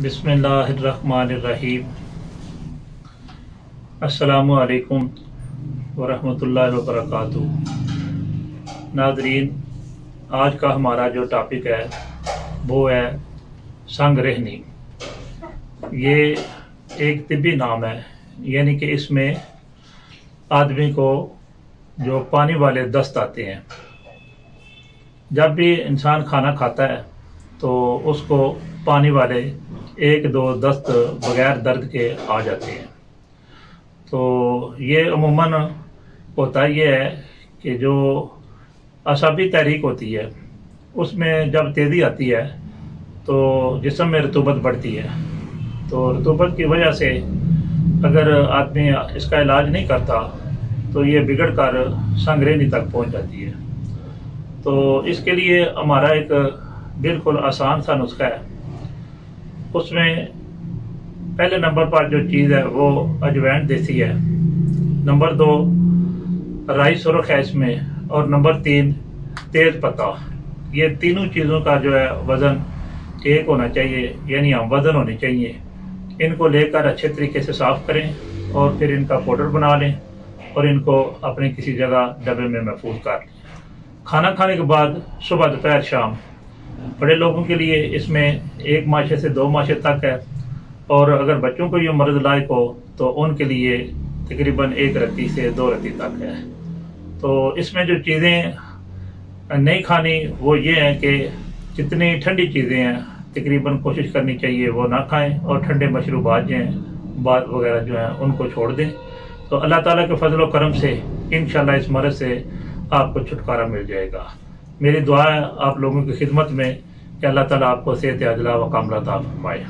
बिस्मिल्लाहिर्रहमानिर्रहीम। अस्सलामु अलैकुम वरहमतुल्लाहि वबरकातुहू। नाज़रीन, आज का हमारा जो टॉपिक है वो है संग रहनी। ये एक तिब्बी नाम है, यानी कि इसमें आदमी को जो पानी वाले दस्त आते हैं, जब भी इंसान खाना खाता है तो उसको पानी वाले एक दो दस्त बगैर दर्द के आ जाते हैं। तो ये अमूमन होता ये है कि जो असाबी तहरीक होती है उसमें जब तेज़ी आती है तो जिस्म में रतूबत बढ़ती है। तो रतूबत की वजह से अगर आदमी इसका इलाज नहीं करता तो ये बिगड़ कर संगरेनी तक पहुंच जाती है। तो इसके लिए हमारा एक बिल्कुल आसान सा नुस्खा है। उसमें पहले नंबर पर जो चीज़ है वो अजवैन देसी है, नंबर 2 राई सुरख है इसमें, और नंबर 3 तेज पत्ता। ये तीनों चीज़ों का जो है वज़न एक होना चाहिए, यानी हम वज़न होनी चाहिए। इनको लेकर अच्छे तरीके से साफ़ करें और फिर इनका पाउडर बना लें और इनको अपने किसी जगह डब्बे में महफूज कर लें। खाना खाने के बाद सुबह दोपहर शाम, बड़े लोगों के लिए इसमें 1 माशे से 2 माशे तक है, और अगर बच्चों को ये मर्द लायक हो तो उनके लिए तकरीबन 1 रत्ती से 2 रत्ती तक है। तो इसमें जो चीज़ें नहीं खानी वो ये हैं कि जितनी ठंडी चीज़ें हैं तकरीबन कोशिश करनी चाहिए वो ना खाएं, और ठंडे मशरूबात जो हैं बात वगैरह जो हैं उनको छोड़ दें। तो अल्लाह ताला के फजल व करम से इंशाल्लाह इस मर्ज़ से आपको छुटकारा मिल जाएगा। मेरी दुआ है आप लोगों की खिदमत में कि अल्लाह ताला आपको सेहत अजला व कामला अता फरमाए।